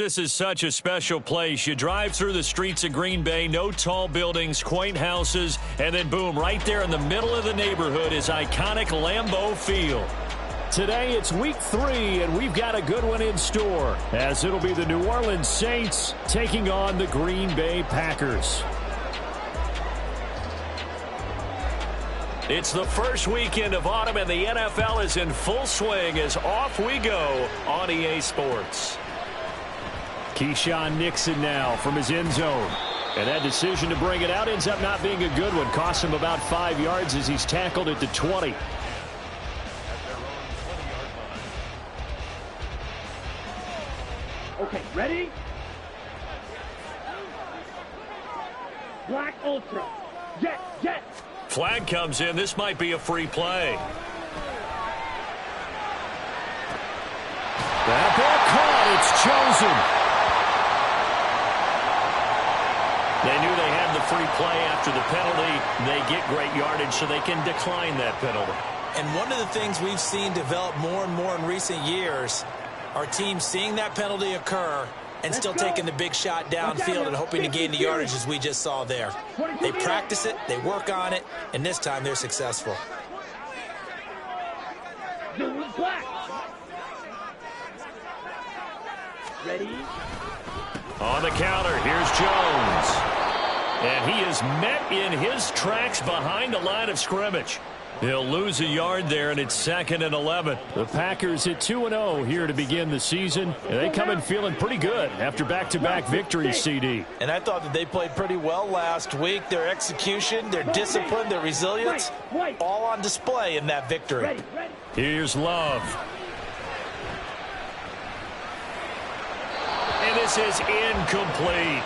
This is such a special place. You drive through the streets of Green Bay, no tall buildings, quaint houses, and then boom, right there in the middle of the neighborhood is iconic Lambeau Field. Today it's week 3, and we've got a good one in store, as it'll be the New Orleans Saints taking on the Green Bay Packers. It's the first weekend of autumn, and the NFL is in full swing as off we go on EA Sports. Keyshawn Nixon now from his end zone. And that decision to bring it out ends up not being a good one. Cost him about 5 yards as he's tackled at the 20. Okay, ready? Black Ultra. Jet. Flag comes in. This might be a free play. That ball caught. It's chosen. They knew they had the free play after the penalty. They get great yardage, so they can decline that penalty. And one of the things we've seen develop more and more in recent years are teams seeing that penalty occur and still taking the big shot downfield and hoping to gain the yardage as we just saw there. They practice it, they work on it, and this time they're successful. Black. Ready? On the counter, here's Jones. And he is met in his tracks behind the line of scrimmage. He'll lose a yard there, and it's 2nd and 11. The Packers at 2-0 here to begin the season. And they come in feeling pretty good after back-to-back victories, CD. And I thought that they played pretty well last week. Their execution, their discipline, their resilience, all on display in that victory. Here's Love. And this is incomplete.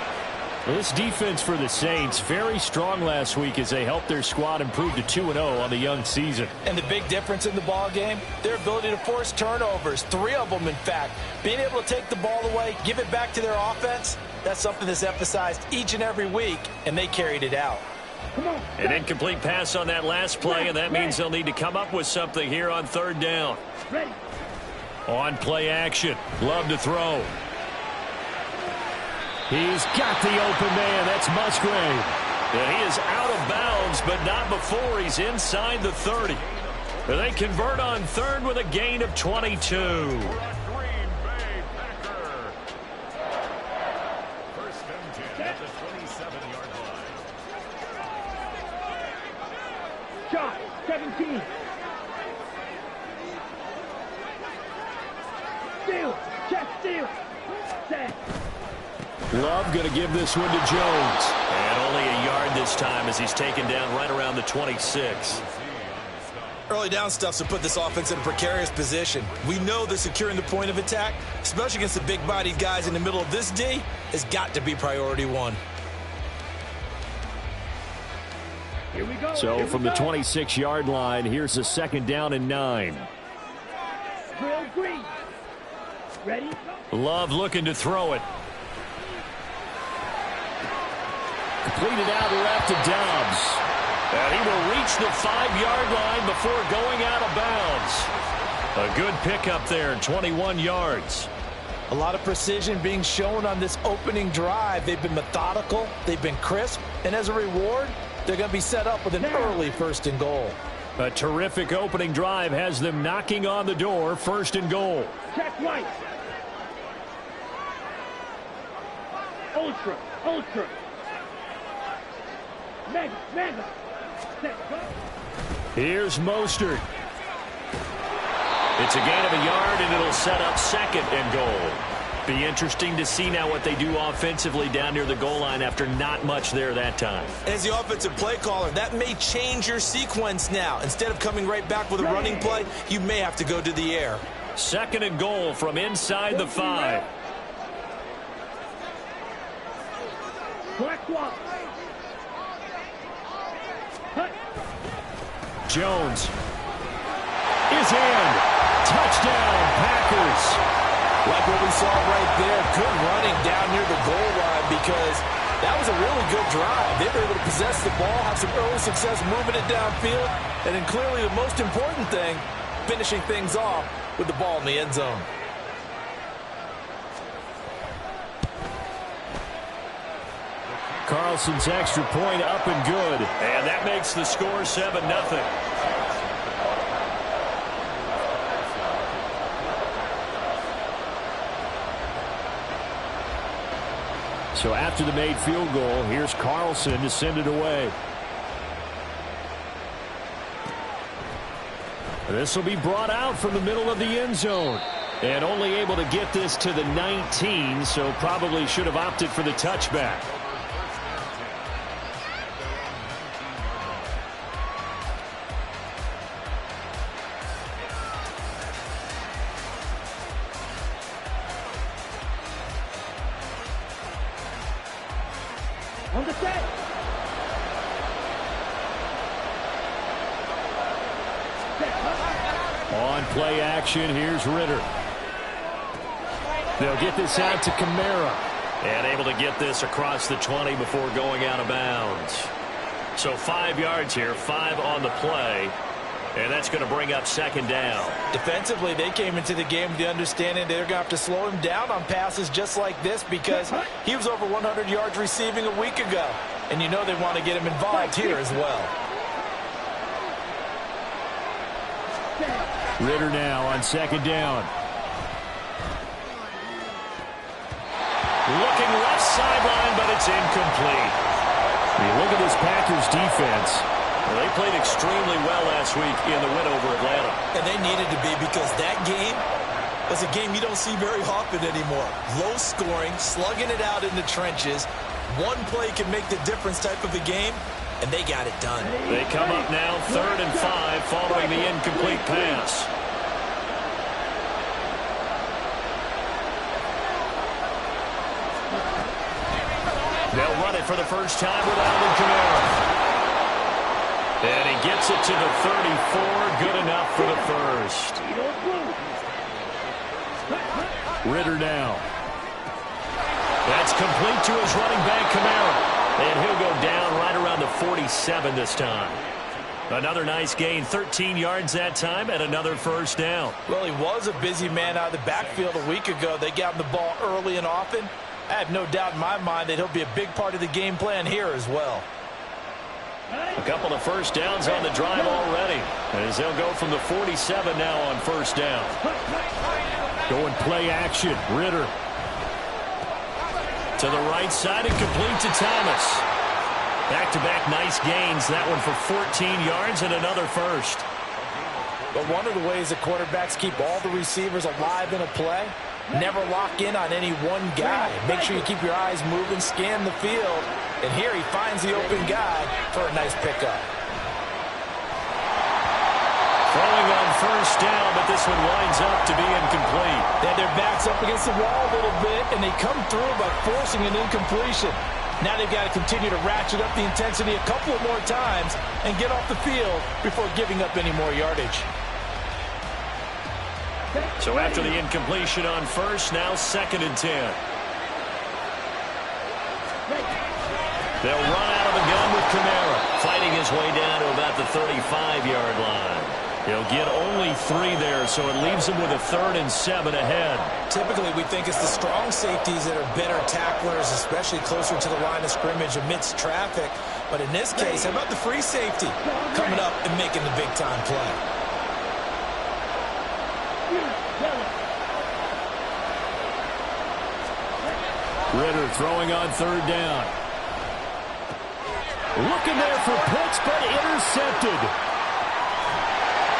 This defense for the Saints, very strong last week as they helped their squad improve to 2-0 on the young season. And the big difference in the ball game, their ability to force turnovers, 3 of them in fact. Being able to take the ball away, give it back to their offense, that's something that's emphasized each and every week, and they carried it out. An incomplete pass on that last play, and that means they'll need to come up with something here on 3rd down. On play action, Love to throw. He's got the open man. That's Musgrave. And he is out of bounds, but not before he's inside the 30. And they convert on 3rd with a gain of 22. Green Bay Packer. 1st and 10 at the 27-yard line. Shot, 17. Steal, check, steal. Set. Love going to give this one to Jones. And only a yard this time as he's taken down right around the 26. Early down stuff's to put this offense in a precarious position. We know that securing the point of attack, especially against the big-bodied guys in the middle of this D, has got to be priority 1. Here we go. So from the 26-yard line, here's a 2nd down and 9. Drill green. Ready? Love looking to throw it. Completed out left to Dobbs. And he will reach the 5-yard line before going out of bounds. A good pickup there, 21 yards. A lot of precision being shown on this opening drive. They've been methodical, they've been crisp, and as a reward, they're going to be set up with an early 1st and goal. A terrific opening drive has them knocking on the door, 1st and goal. Check right. Ultra. Mega. Set, go. Here's Mostert. It's a gain of a yard, and it'll set up 2nd and goal. Be interesting to see now what they do offensively down near the goal line after not much there that time. As the offensive play caller, that may change your sequence now. Instead of coming right back with a running play, you may have to go to the air. 2nd and goal from inside the 5. Black walk. Jones is in. Touchdown, Packers. Like what we saw right there, good running down near the goal line because that was a really good drive. They were able to possess the ball, have some early success moving it downfield, and then clearly the most important thing, finishing things off with the ball in the end zone. Carlson's extra point up and good. And that makes the score 7-0. So after the made field goal, here's Carlson to send it away. This will be brought out from the middle of the end zone. And only able to get this to the 19, so probably should have opted for the touchback. On the set. On play action, here's Ritter. They'll get this out to Kamara. And able to get this across the 20 before going out of bounds. So 5 yards here, 5 on the play. And that's going to bring up second down. Defensively, they came into the game with the understanding they're going to have to slow him down on passes just like this because he was over 100 yards receiving a week ago. And you know they want to get him involved here as well. Ritter now on second down. Looking left sideline, but it's incomplete. You look at this Packers defense. Well, they played extremely well last week in the win over Atlanta. And they needed to be because that game was a game you don't see very often anymore. Low scoring, slugging it out in the trenches. One play can make the difference type of a game, and they got it done. They come up now 3rd and 5 following the incomplete pass. They'll run it for the first time with Alvin Kamara. And he gets it to the 34. Good enough for the first. Ritter now. That's complete to his running back, Kamara. And he'll go down right around the 47 this time. Another nice gain, 13 yards that time, and another first down. Well, he was a busy man out of the backfield a week ago. They got him the ball early and often. I have no doubt in my mind that he'll be a big part of the game plan here as well. A couple of first downs on the drive already, as they'll go from the 47 now on first down. Going play action, Ritter. To the right side and complete to Thomas. Back-to-back nice gains, that one for 14 yards and another first. But one of the ways that quarterbacks keep all the receivers alive in a play, never lock in on any one guy. Make sure you keep your eyes moving, scan the field. And here he finds the open guy for a nice pickup. Throwing on first down, but this one winds up to be incomplete. They had their backs up against the wall a little bit, and they come through by forcing an incompletion. Now they've got to continue to ratchet up the intensity a couple of more times and get off the field before giving up any more yardage. So after the incompletion on first, now 2nd and 10. They'll run out of the gun with Kamara, fighting his way down to about the 35-yard line. He'll get only 3 there, so it leaves him with a 3rd and 7 ahead. Typically, we think it's the strong safeties that are better tacklers, especially closer to the line of scrimmage amidst traffic. But in this case, how about the free safety coming up and making the big-time play? Ritter throwing on 3rd down. Looking there for Pitts, but intercepted.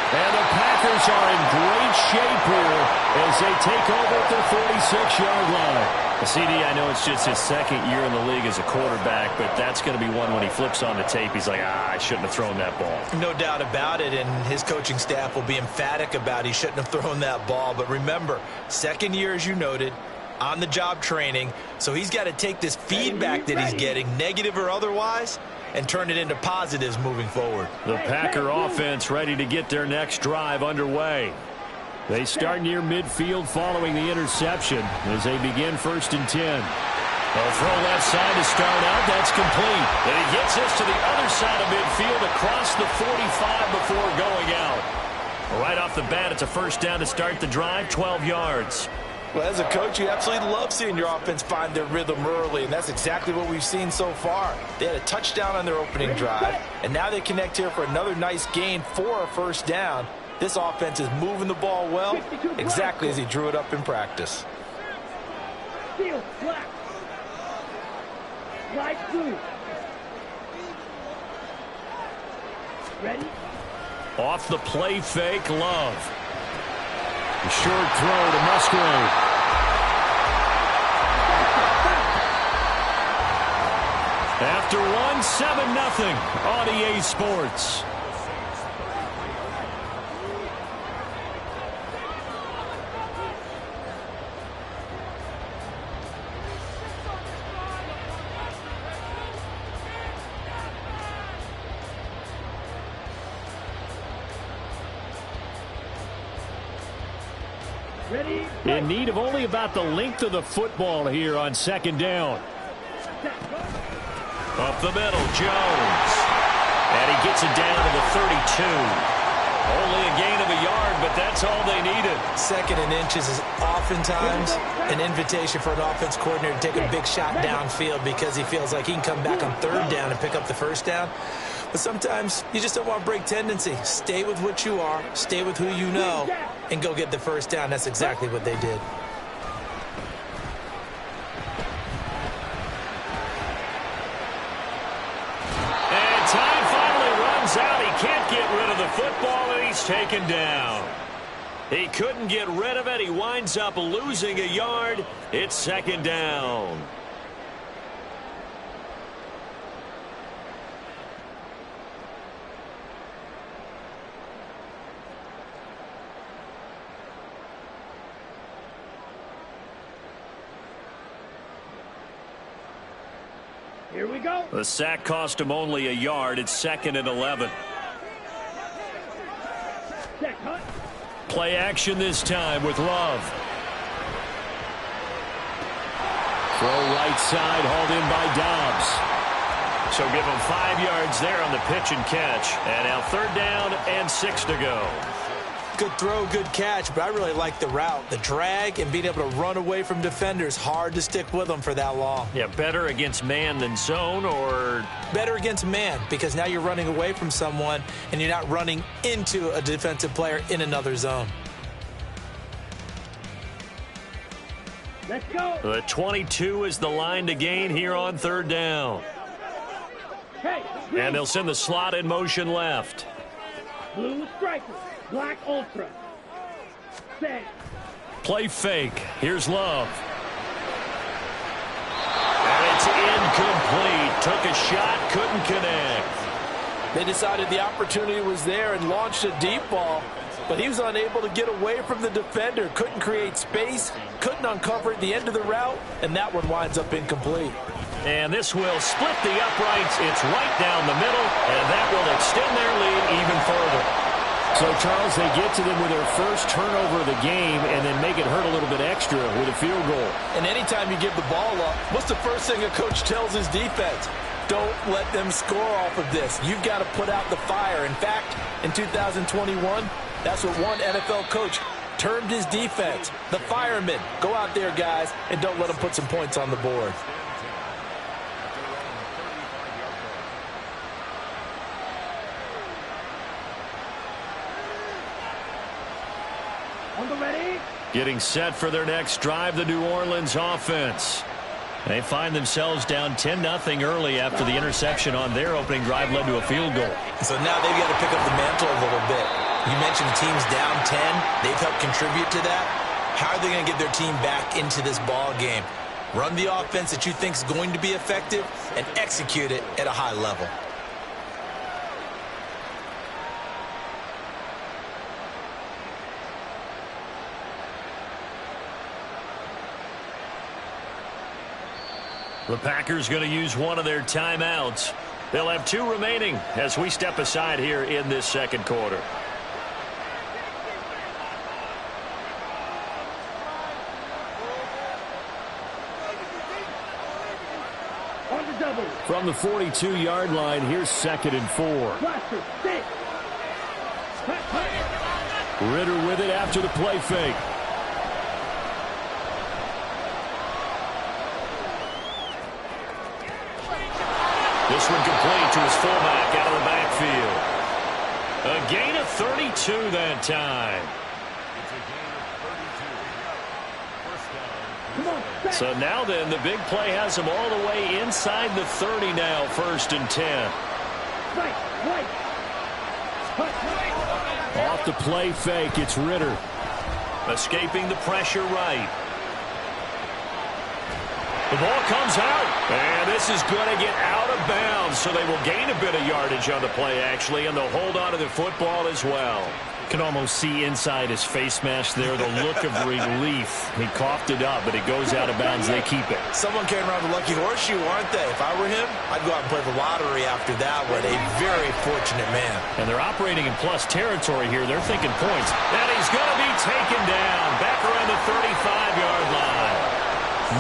And the Packers are in great shape here as they take over at their 46-yard line. CD, I know it's just his 2nd year in the league as a quarterback, but that's going to be one when he flips on the tape, he's like, I shouldn't have thrown that ball. No doubt about it, and his coaching staff will be emphatic about he shouldn't have thrown that ball. But remember, 2nd year, as you noted, on-the-job training, so he's got to take this feedback that he's getting, negative or otherwise, and turn it into positives moving forward. The Packer offense ready to get their next drive underway. They start near midfield following the interception as they begin 1st and 10. They'll throw left side to start out. That's complete. And he gets this to the other side of midfield across the 45 before going out. Right off the bat, it's a first down to start the drive, 12 yards. Well, as a coach, you absolutely love seeing your offense find their rhythm early, and that's exactly what we've seen so far. They had a touchdown on their opening drive, and now they connect here for another nice gain for a first down. This offense is moving the ball well, exactly as he drew it up in practice. Field, black. Light blue. Ready? Off the play fake, Love. A short throw to Musgrave. After one, 7-0 on EA Sports. Ready? In need of only about the length of the football here on second down. Up the middle, Jones. And he gets it down to the 32. Only a gain of a yard, but that's all they needed. Second and inches is oftentimes an invitation for an offense coordinator to take a big shot downfield because he feels like he can come back on third down and pick up the first down. But sometimes you just don't want to break tendency. Stay with what you are, stay with who you know, and go get the first down. That's exactly what they did. And time finally runs out. He can't get rid of the football, and he's taken down. He couldn't get rid of it. He winds up losing a yard. It's second down. Here we go. The sack cost him only a yard. It's 2nd and 11. Check, hunt. Play action this time with Love. Throw right side, hauled in by Dobbs. So give him 5 yards there on the pitch and catch. And now third down and 6 to go. Good throw, good catch, but I really like the route. The drag and being able to run away from defenders. Hard to stick with them for that long. Yeah, better against man than zone, or? Better against man, because now you're running away from someone and you're not running into a defensive player in another zone. Let's go. The 22 is the line to gain here on third down. Hey, And they'll send the slot in motion left. blue striker. Black ultra. Set. Play fake. Here's Love. And it's incomplete. Took a shot, couldn't connect. They decided the opportunity was there and launched a deep ball, but he was unable to get away from the defender. Couldn't create space, couldn't uncover at the end of the route, and that one winds up incomplete. And this will split the uprights. It's right down the middle, and that will extend their lead even further. So, Charles, they get to them with their first turnover of the game and then make it hurt a little bit extra with a field goal. And anytime you give the ball up, what's the first thing a coach tells his defense? Don't let them score off of this. You've got to put out the fire. In fact, in 2021, that's what one NFL coach termed his defense. The firemen. Go out there, guys, and don't let them put some points on the board. On the ready. Getting set for their next drive, the New Orleans offense. They find themselves down 10-0 early after the interception on their opening drive led to a field goal. So now they've got to pick up the mantle a little bit. You mentioned the team's down 10. They've helped contribute to that. How are they going to get their team back into this ball game? Run the offense that you think is going to be effective and execute it at a high level. The Packers going to use one of their timeouts. They'll have 2 remaining as we step aside here in this second quarter. On the double. From the 42-yard line, here's 2nd and 4. Blaster. Sit. Hut, hut. Ritter with it after the play fake. This one complete to his fullback out of the backfield. A gain of 32 that time. It's a gain of 32. First down. Come on. So now then, the big play has him all the way inside the 30 now, 1st and 10. Right. Off the play fake, it's Ritter. Escaping the pressure right. The ball comes out, and this is going to get out of bounds, so they will gain a bit of yardage on the play, actually, and they'll hold on to the football as well. Can almost see inside his face mask there, the look of relief. He coughed it up, but it goes out of bounds. They keep it. Someone came around the lucky horseshoe, aren't they? If I were him, I'd go out and play the lottery after that one. A very fortunate man. And they're operating in plus territory here. They're thinking points. And he's going to be taken down back around the 35-yard line.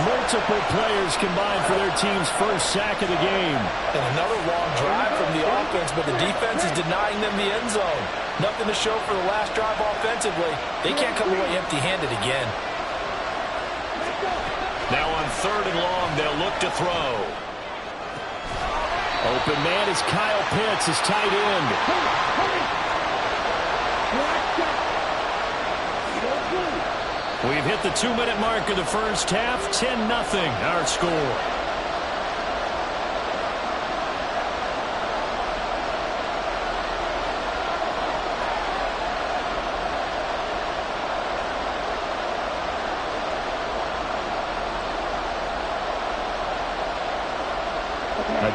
Multiple players combined for their team's first sack of the game. And another long drive from the offense, but the defense is denying them the end zone. Nothing to show for the last drive offensively. They can't come away empty-handed again. Now on 3rd and long, they'll look to throw. Open man is Kyle Pitts, his tight end. We've hit the 2-minute mark of the first half. 10-0 our score.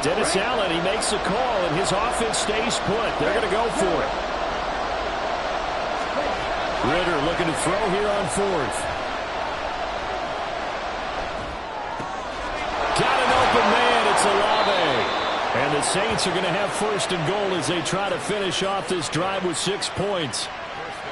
Dennis Allen, he makes a call, and his offense stays put. They're going to go for it. Ritter looking to throw here on 4th. Got an open man. It's Olave. And the Saints are going to have 1st and goal as they try to finish off this drive with 6 points.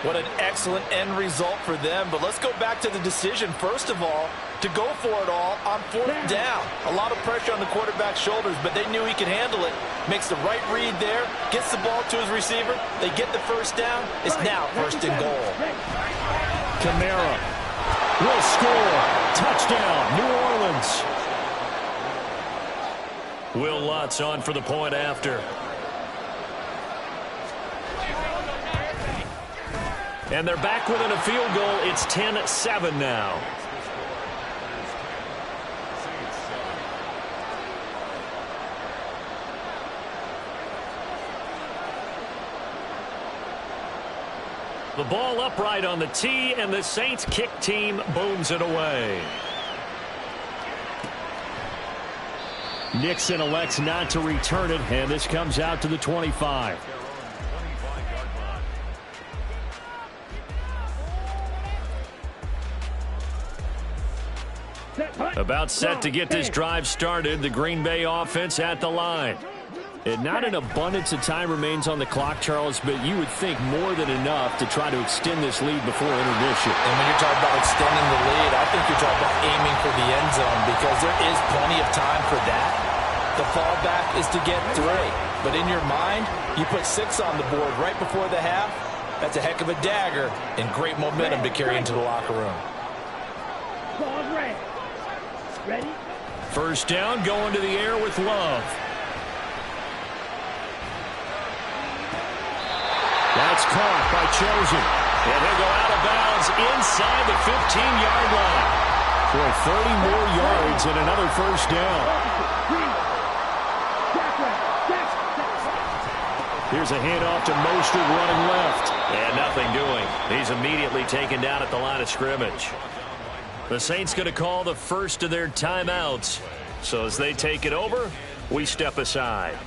What an excellent end result for them. But let's go back to the decision, first of all, to go for it all on 4th down. A lot of pressure on the quarterback's shoulders, but they knew he could handle it. Makes the right read there, gets the ball to his receiver. They get the 1st down. It's now 1st and goal. Kamara will score. Touchdown, New Orleans. Will Lutz on for the point after. And they're back within a field goal. It's 10-7 now. The ball upright on the tee, and the Saints kick team booms it away. Nixon elects not to return it, and this comes out to the 25. About set to get this drive started. The Green Bay offense at the line. And not an abundance of time remains on the clock, Charles, but you would think more than enough to try to extend this lead before intermission. And when you're talking about extending the lead, I think you're talking about aiming for the end zone because there is plenty of time for that. The fallback is to get 3. But in your mind, you put 6 on the board right before the half. That's a heck of a dagger and great momentum to carry into the locker room. Ready? 1st down, going to the air with Love. That's caught by Chosen. And he'll go out of bounds inside the 15-yard line. For 30 more yards and another 1st down. Here's a handoff to Mostert running left. And nothing doing. He's immediately taken down at the line of scrimmage. The Saints going to call the first of their timeouts. So as they take it over, we step aside.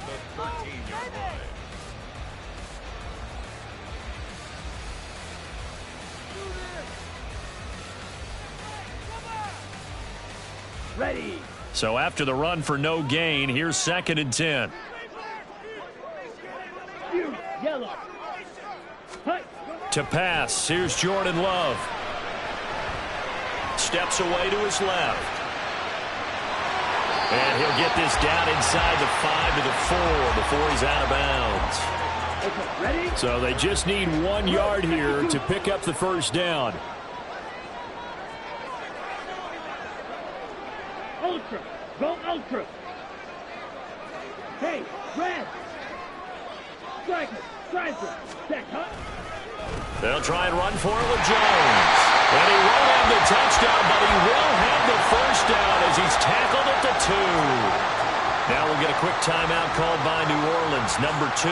Ready. So after the run for no gain, here's 2nd and 10. Yellow. To pass, here's Jordan Love. Steps away to his left. And he'll get this down inside the 5 to the 4 before he's out of bounds. Okay, ready? So they just need 1 yard here to pick up the 1st down. Ultra. Go ultra. Hey, red. Striker. Set, cut. They'll try and run for it with Jones. And he won't have the touchdown, but he will have the first down as he's tackled at the 2. Now we'll get a quick timeout called by New Orleans, number 2,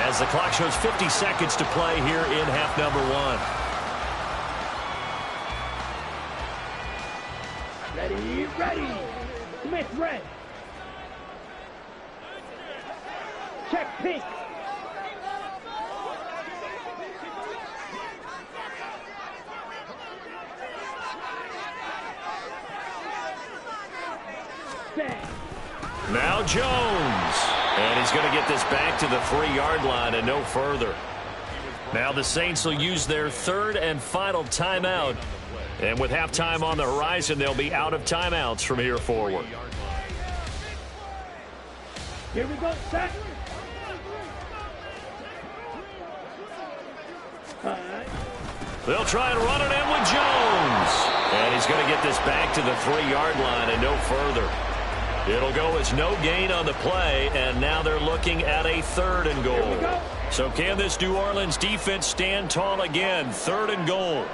as the clock shows 50 seconds to play here in half number 1. Ready. Smith, red. Check, pink. Now Jones. And he's going to get this back to the 3-yard line and no further. Now the Saints will use their 3rd and final timeout. And with halftime on the horizon, they'll be out of timeouts from here forward. Here we go, set. They'll try and run it in with Jones. And he's going to get this back to the 3-yard line and no further. It'll go as no gain on the play, and now they're looking at a 3rd and goal. So can this New Orleans defense stand tall again? 3rd and goal.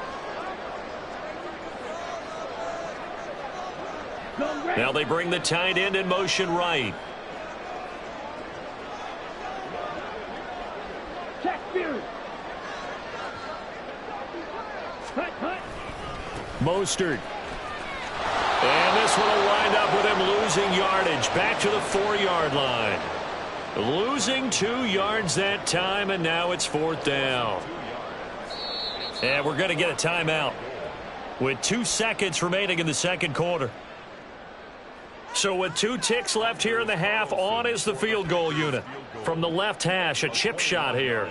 Now they bring the tight end in motion right. Check, Fury. Cut. Mostert. And this one will wind up with him losing yardage back to the 4-yard line. Losing 2 yards that time, and now it's 4th down. And we're going to get a timeout with 2 seconds remaining in the second quarter. So with 2 ticks left here in the half, on is the field goal unit. From the left hash, a chip shot here.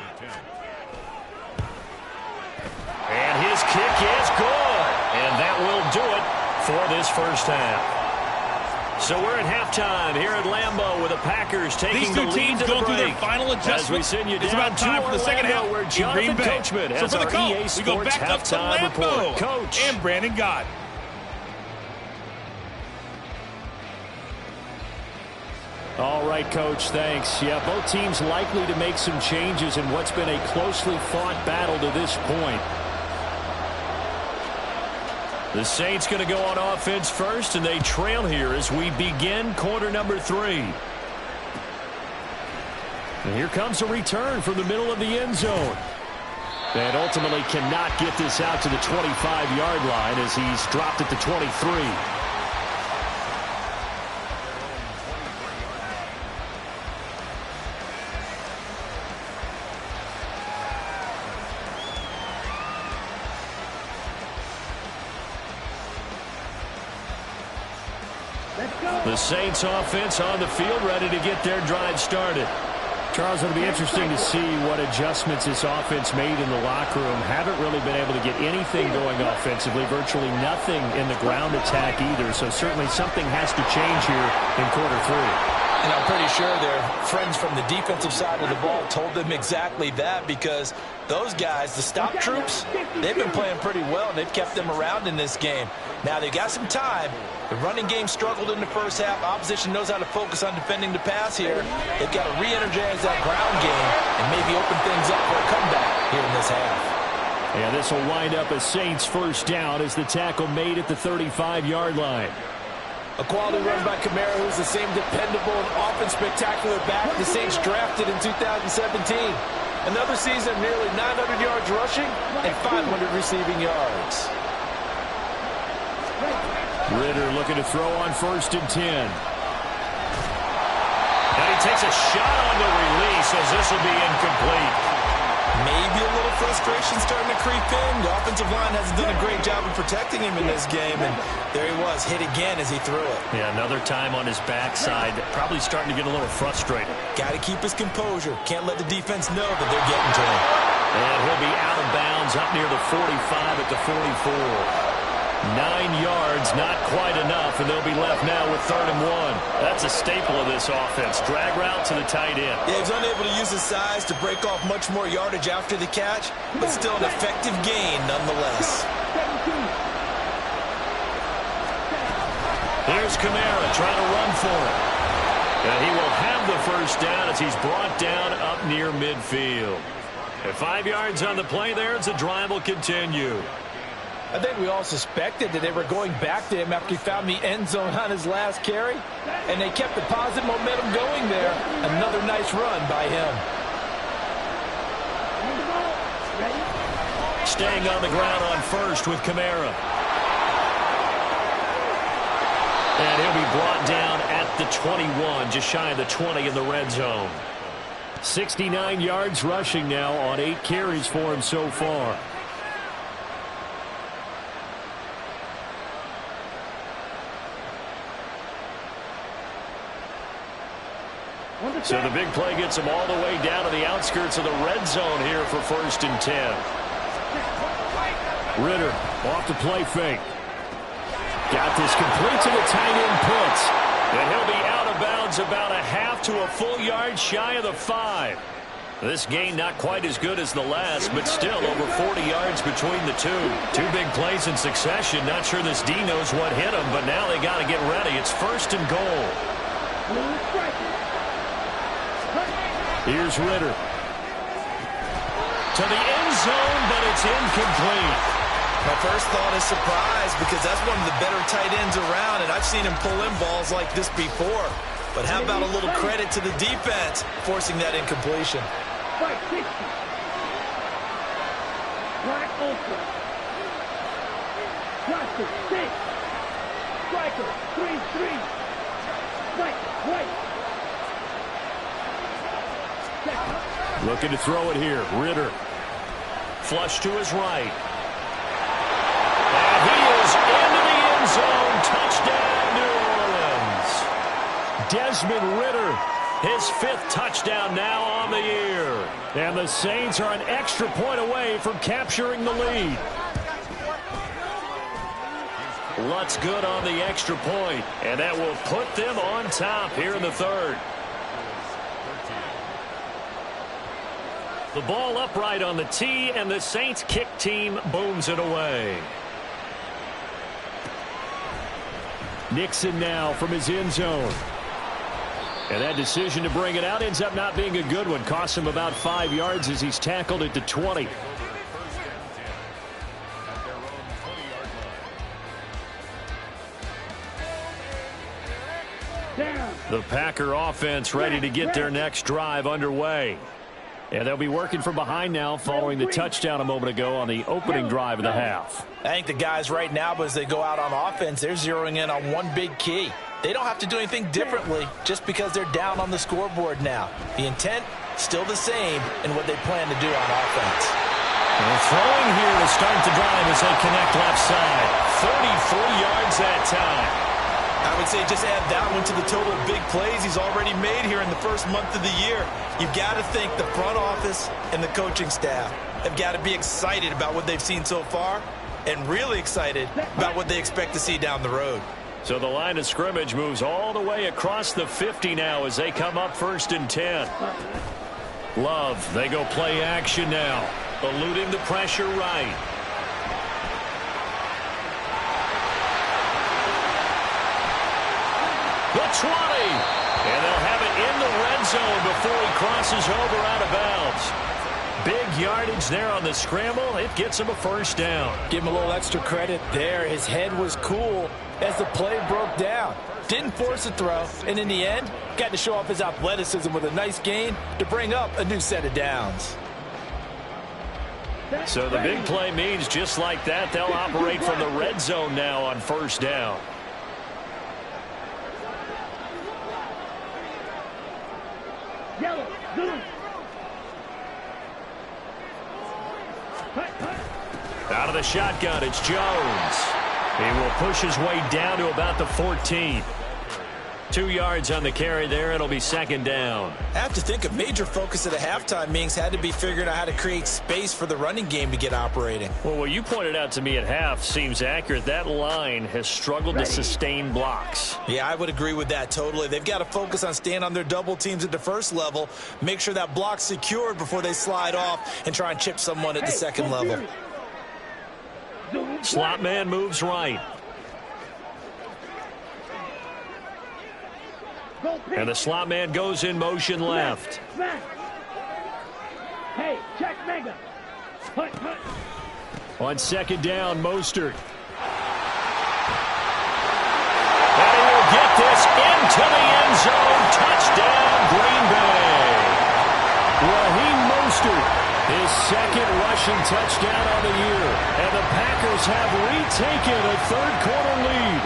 And his kick is good. And that will do it for this first half. So we're at halftime here at Lambeau with the Packers taking the lead to the break. Their final adjustment. As we send you it's down about time to for the second half where in Jonathan Green Bay. Coachman So has for the our call, EA we Sports go back up to halftime report. Lambeau Coach. and Brandon Gott. All right, Coach, thanks. Yeah, both teams likely to make some changes in what's been a closely fought battle to this point. The Saints going to go on offense first, and they trail here as we begin quarter number 3. And here comes a return from the middle of the end zone. And ultimately cannot get this out to the 25-yard line as he's dropped at the 23. The Saints offense on the field, ready to get their drive started. Charles, it'll be interesting to see what adjustments this offense made in the locker room. Haven't really been able to get anything going offensively, virtually nothing in the ground attack either. So certainly something has to change here in quarter 3. And I'm pretty sure their friends from the defensive side of the ball told them exactly that, because those guys, the stop troops, they've been playing pretty well, and they've kept them around in this game. Now, they've got some time. The running game struggled in the first half. Opposition knows how to focus on defending the pass here. They've got to re-energize that ground game and maybe open things up for a comeback here in this half. Yeah, this will wind up a Saints first down as the tackle made at the 35-yard line. A quality run by Kamara, who's the same dependable and often spectacular back the Saints drafted in 2017. Another season of nearly 900 yards rushing and 500 receiving yards. Ritter looking to throw on 1st and 10. And he takes a shot on the release as this will be incomplete. Maybe a little frustration starting to creep in. The offensive line hasn't done a great job of protecting him in this game, and there he was, hit again as he threw it. Yeah, another time on his backside, probably starting to get a little frustrated. Got to keep his composure. Can't let the defense know that they're getting to him. And he'll be out of bounds up near the 45 at the 44. 9 yards, not quite enough, and they'll be left now with 3rd and 1. That's a staple of this offense. Drag route to the tight end. Yeah, he's unable to use his size to break off much more yardage after the catch, but still an effective gain nonetheless. Here's Kamara trying to run for it. And he will have the first down as he's brought down up near midfield. And 5 yards on the play there as the drive will continue. I think we all suspected that they were going back to him after he found the end zone on his last carry, and they kept the positive momentum going there. Another nice run by him. Staying on the ground on first with Kamara. And he'll be brought down at the 21, just shy of the 20 in the red zone. 69 yards rushing now on 8 carries for him so far. So the big play gets him all the way down to the outskirts of the red zone here for 1st and 10. Ritter off the play fake. Got this complete to the tight end Pitts. And he'll be out of bounds about a half to a full yard shy of the 5. This gain not quite as good as the last, but still over 40 yards between the two. 2 big plays in succession. Not sure this D knows what hit him, but now they got to get ready. It's 1st and goal. Here's Ritter. To the end zone, but it's incomplete. My first thought is surprise because that's one of the better tight ends around, and I've seen him pull in balls like this before. But how about a little credit to the defense forcing that incompletion? Right, 60. Black Ultra. Johnson, 6. Striker, 3-3. Right, white. Looking to throw it here. Ritter. Flush to his right. And he is into the end zone. Touchdown, New Orleans. Desmond Ritter, his 5th touchdown now on the year. And the Saints are an extra point away from capturing the lead. Lutz good on the extra point, and that will put them on top here in the 3rd. The ball upright on the tee, and the Saints kick team booms it away. Nixon now from his end zone. And that decision to bring it out ends up not being a good one. Costs him about 5 yards as he's tackled at the 20. The Packer offense ready to get their next drive underway. And they'll be working from behind now following the touchdown a moment ago on the opening drive of the half. I think the guys right now, but as they go out on offense, they're zeroing in on one big key. They don't have to do anything differently just because they're down on the scoreboard now. The intent, still the same in what they plan to do on offense. And throwing here to start the drive as they connect left side. 34 yards that time. I would say just add that one to the total of big plays he's already made here in the first month of the year. You've got to think the front office and the coaching staff have got to be excited about what they've seen so far and really excited about what they expect to see down the road. So the line of scrimmage moves all the way across the 50 now as they come up 1st and 10. Love, they go play action now, eluding the pressure right. The 20. And they'll have it in the red zone before he crosses over out of bounds. Big yardage there on the scramble. It gets him a 1st down. Give him a little extra credit there. His head was cool as the play broke down. Didn't force a throw, and in the end, got to show off his athleticism with a nice gain to bring up a new set of downs. So the big play means just like that, they'll operate from the red zone now on 1st down. Yellow, blue. Out of the shotgun, it's Jones. He will push his way down to about the 14. 2 yards on the carry there. It'll be 2nd down. I have to think a major focus at a halftime means had to be figuring out how to create space for the running game to get operating. Well, what you pointed out to me at half seems accurate. That line has struggled to sustain blocks. Yeah, I would agree with that totally. They've got to focus on staying on their double teams at the first level, make sure that block's secured before they slide off and try and chip someone at the second level. Slot man moves right. And the slot man goes in motion left. Smash. Hey, check mega. Hut, hut. On second down, Mostert. And he will get this into the end zone. Touchdown, Green Bay. Raheem Mostert, his second rushing touchdown on the year. And the Packers have retaken a third-quarter lead.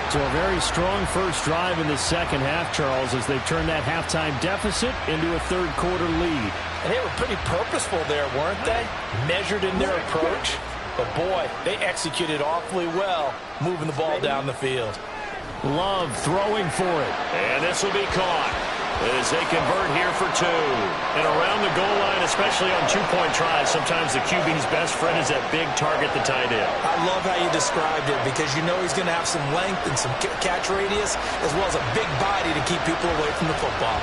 So a very strong first drive in the second half, Charles, as they've turned that halftime deficit into a third-quarter lead. And they were pretty purposeful there, weren't they? Measured in their approach. But, boy, they executed awfully well, moving the ball down the field. Love throwing for it. And this will be caught as they convert here for two. And around the goal line, especially on two-point tries, sometimes the QB's best friend is that big target, the tight end. I love how you described it because you know he's going to have some length and some catch radius as well as a big body to keep people away from the football.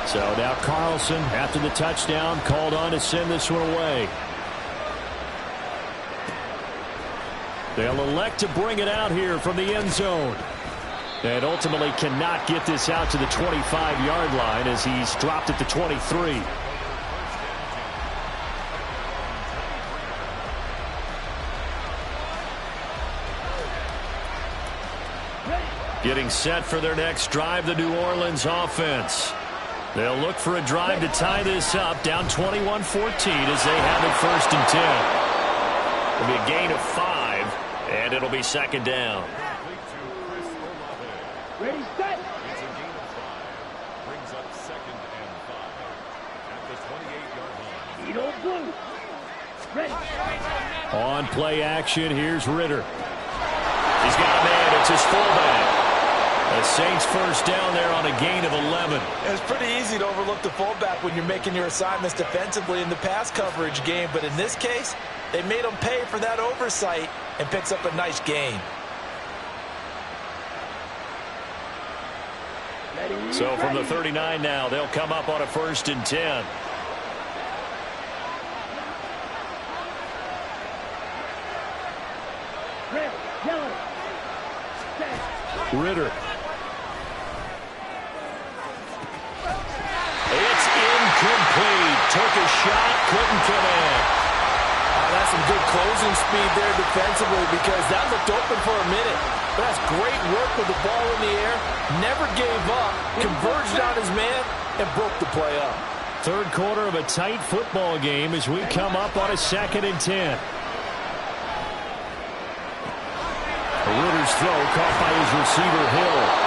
So now Carlson, after the touchdown, called on to send this one away. They'll elect to bring it out here from the end zone. And ultimately cannot get this out to the 25-yard line as he's dropped at the 23. Getting set for their next drive, the New Orleans offense. They'll look for a drive to tie this up, down 21-14 as they have it 1st and 10. It'll be a gain of 5, and it'll be second down. Ready, set. It's a gain of 5. Brings up 2nd and 5 at the 28-yard line. Edo blue. Ready. On play action, here's Ritter. He's got a man. It's his fullback. The Saints first down there on a gain of 11. It's pretty easy to overlook the fullback when you're making your assignments defensively in the pass coverage game. But in this case, they made him pay for that oversight and picks up a nice gain. So from the 39 now, they'll come up on a 1st and 10. Red, yellow. Set. Ritter. It's incomplete. Took a shot, couldn't connect. That's some good closing speed there defensively because that looked open for a minute. But that's great work with the ball in the air. Never gave up, converged on his man, and broke the play up. Third quarter of a tight football game as we come up on a 2nd and 10. Ritter's throw caught by his receiver, Hill.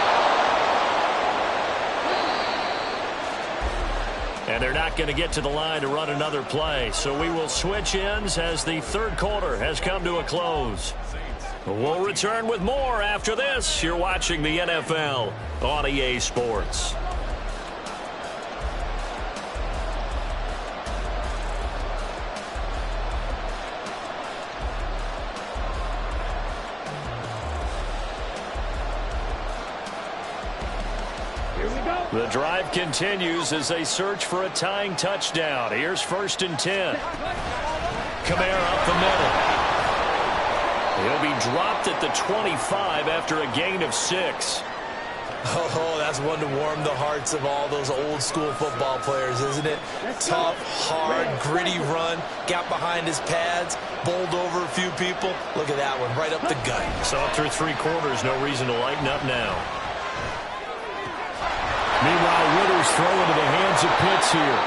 And they're not going to get to the line to run another play. So we will switch ends as the third quarter has come to a close. We'll return with more after this. You're watching the NFL on EA Sports. The drive continues as they search for a tying touchdown. Here's 1st and 10. Kamara up the middle. He'll be dropped at the 25 after a gain of 6. Oh, that's one to warm the hearts of all those old school football players, isn't it? Tough, hard, gritty run, got behind his pads, bowled over a few people. Look at that one, right up the gut. So through 3 quarters, no reason to lighten up now. Meanwhile, Ritter's throw into the hands of Pitts here.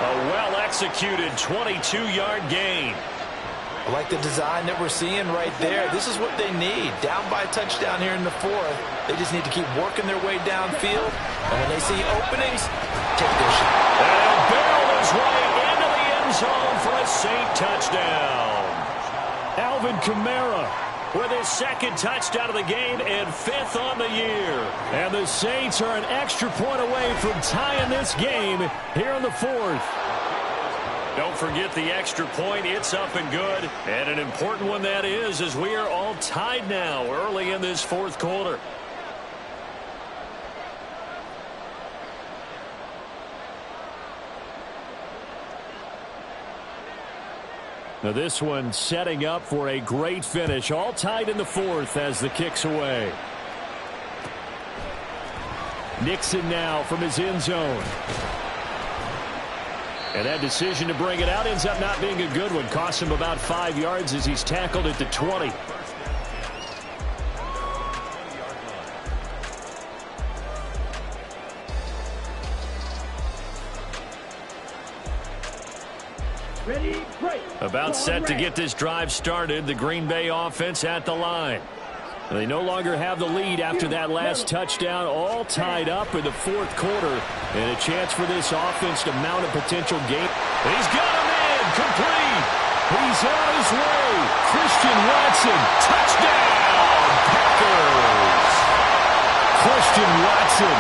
A well-executed 22-yard gain. I like the design that we're seeing right there. This is what they need. Down by a touchdown here in the 4th. They just need to keep working their way downfield. And when they see openings, take their shot. And barrel his way into the end zone for a Saint touchdown. Alvin Kamara with his 2nd touchdown of the game and 5th on the year. And the Saints are an extra point away from tying this game here in the 4th. Don't forget the extra point. It's up and good. And an important one that is, as we are all tied now early in this 4th quarter. Now this one setting up for a great finish. All tied in the fourth as the kick's away. Nixon now from his end zone. And that decision to bring it out ends up not being a good one. Costs him about 5 yards as he's tackled at the 20. Ready, break. About set to get this drive started. The Green Bay offense at the line. They no longer have the lead after that last touchdown, all tied up in the fourth quarter. And a chance for this offense to mount a potential game. He's got him in, complete. He's on his way. Christian Watson, touchdown, Packers. Christian Watson,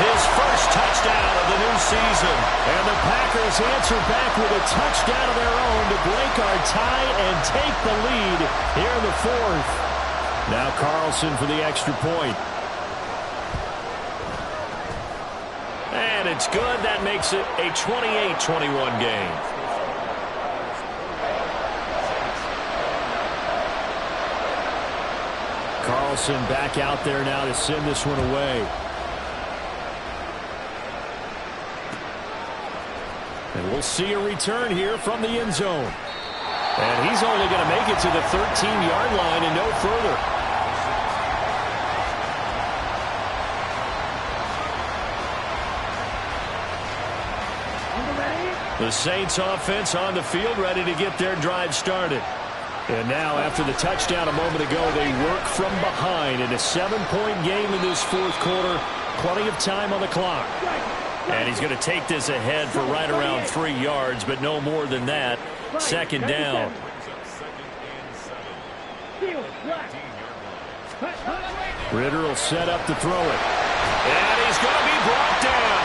his first touchdown of the new season. And the Packers answer back with a touchdown of their own to break our tie and take the lead here in the fourth. Now Carlson for the extra point. And it's good. That makes it a 28-21 game. Carlson back out there now to send this one away. And we'll see a return here from the end zone. And he's only going to make it to the 13-yard line and no further. The Saints offense on the field ready to get their drive started. And now after the touchdown a moment ago, they work from behind in a 7-point game in this fourth quarter. Plenty of time on the clock. And he's going to take this ahead for right around 3 yards, but no more than that. Second down. Ritter will set up to throw it. And he's going to be brought down.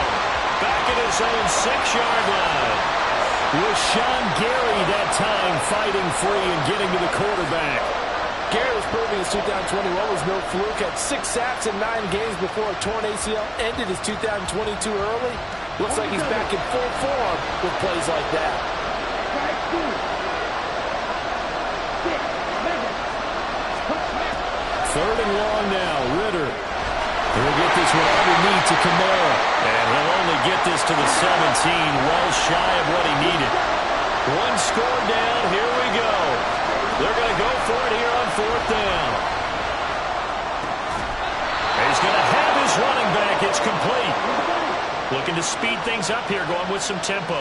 Back at his own 6-yard line. Rashawn Gary that time fighting free and getting to the quarterback. Gary was proving his 2021 was no fluke. Had 6 sacks in 9 games before a torn ACL. Ended his 2022 early. Looks like he's back in full form with plays like that. Third and long now. Ritter. He'll get this one underneath to Kamara. And he'll only get this to the 17, well shy of what he needed. One score down. Here we go. They're going to go for it here on fourth down. He's going to have his running back. It's complete. Looking to speed things up here, going with some tempo.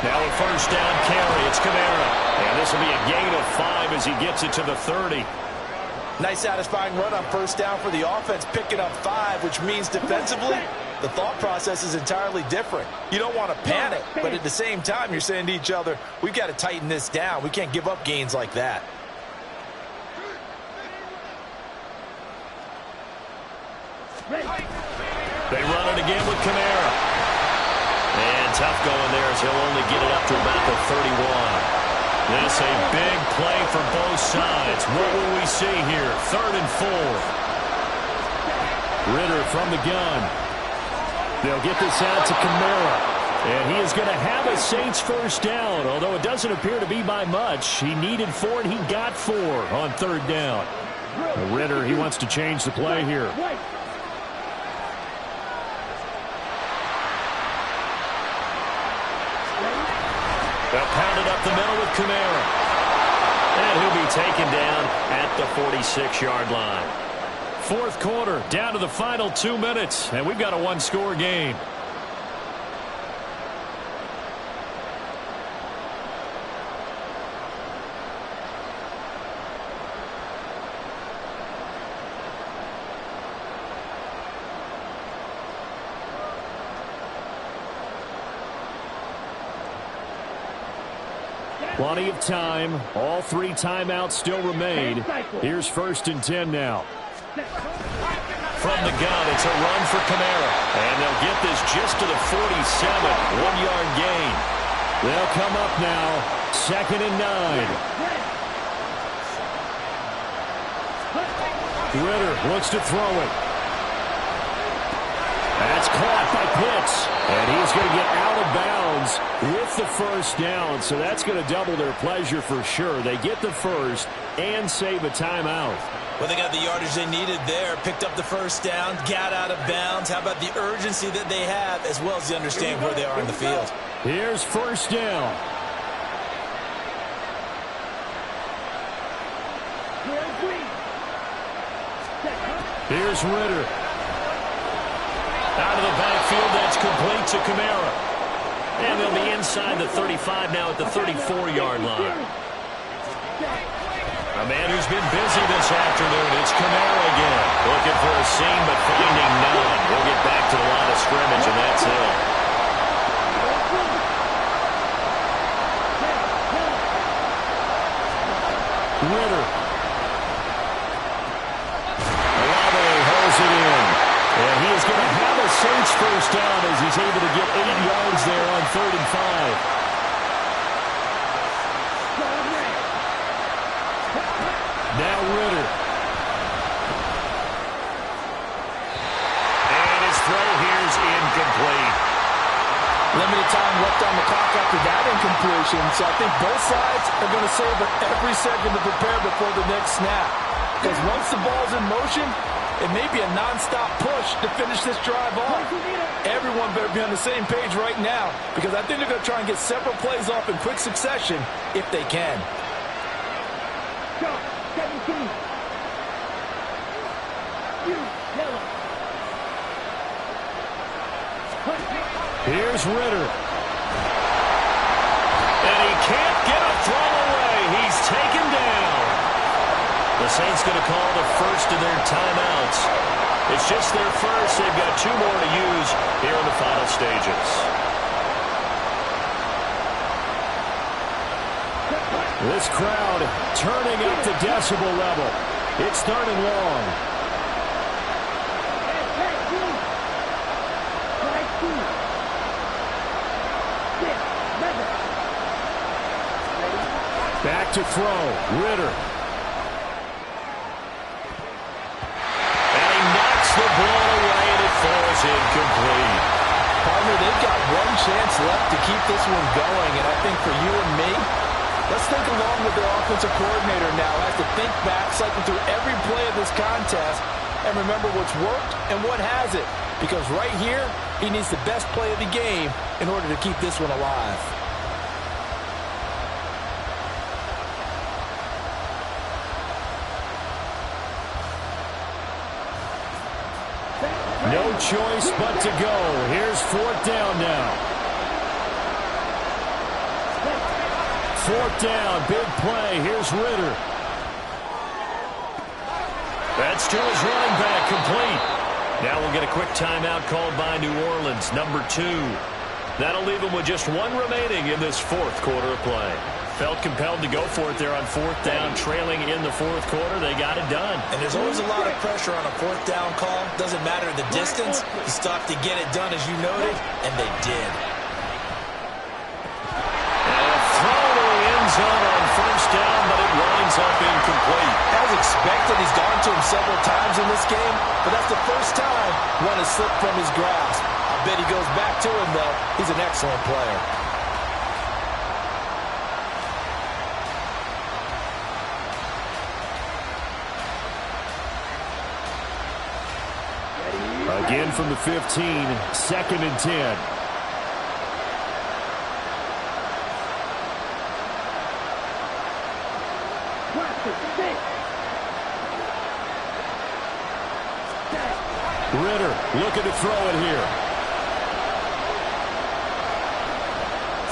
Now a first down carry. It's Kamara. And this will be a gain of 5 as he gets it to the 30. Nice satisfying run on first down for the offense, picking up 5, which means defensively, the thought process is entirely different. You don't want to panic, but at the same time, you're saying to each other, we've got to tighten this down. We can't give up gains like that. They run it again with Kamara. And tough going there as he'll only get it up to about the 31. This a big play for both sides. What will we see here? 3rd and 4. Ritter from the gun. They'll get this out to Kamara. And he is going to have a Saints first down, although it doesn't appear to be by much. He needed 4, and he got 4 on 3rd down. Ritter, he wants to change the play here. They'll pound it up the middle with Kamara. And he'll be taken down at the 46-yard line. Fourth quarter, down to the final 2 minutes, and we've got a one-score game. Plenty of time. All 3 timeouts still remain. Here's 1st and 10 now. From the gun, it's a run for Kamara. And they'll get this just to the 47. 1-yard gain. They'll come up now. 2nd and 9. Ritter looks to throw it. That's caught by Pitts. And he's going to get out of bounds with the first down. So that's going to double their pleasure for sure. They get the first and save a timeout. Well, they got the yardage they needed there. Picked up the first down, got out of bounds. How about the urgency that they have, as well as the understand where they are in the field? Here's first down. Here's Ritter. Out of the backfield, that's complete to Kamara. And they'll be inside the 35 now at the 34-yard line. A man who's been busy this afternoon, it's Kamara again. Looking for a seam, but finding none. We'll get back to the line of scrimmage, and that's it. Ritter. Holds it in. And he is going to have a Saints first down as he's able to get 8 yards there on 3rd and 5. Now Ritter. And his throw here's incomplete. Limited time left on the clock after that incompletion, so I think both sides are going to savor every second to prepare before the next snap. Because once the ball's in motion, it may be a non-stop push to finish this drive off. Everyone better be on the same page right now, because I think they're going to try and get several plays off in quick succession if they can. Go, 17. Here's Ritter. And he can't get a throw away. He's taken down. The Saints going to call the first of their timeouts. It's just their first. They've got 2 more to use here in the final stages. This crowd turning up the decibel level. It's 3rd and long. Back to throw. Ritter. And he knocks the ball away, and it falls incomplete. Partner, they've got one chance left to keep this one going, and I think for you and me, let's think along with their offensive coordinator now as to think back, cycle through every play of this contest, and remember what's worked and what hasn't. Because right here, he needs the best play of the game in order to keep this one alive. No choice but to go. Here's 4th down now. 4th down, big play. Here's Ritter. That's to his running back, complete. Now we'll get a quick timeout called by New Orleans, number 2. That'll leave them with just 1 remaining in this 4th quarter of play. Felt compelled to go for it there on 4th down, trailing in the 4th quarter. They got it done. And there's always a lot of pressure on a 4th down call. Doesn't matter the distance. You stop to get it done, as you noted, and they did. And a throw to the end zone on 1st down, but it winds up incomplete. As expected, he's gone to him several times in this game, but that's the first time one has slipped from his grasp. I bet he goes back to him, though. He's an excellent player. Again from the 15, 2nd and 10. Ritter looking to throw it here.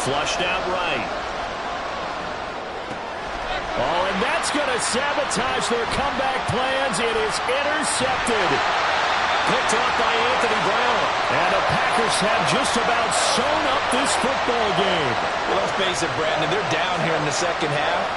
Flushed out right. Oh, and that's going to sabotage their comeback plans. It is intercepted. Picked off by Anthony Brown. And the Packers have just about sewn up this football game. Well, let's face it, Brandon, they're down here in the second half.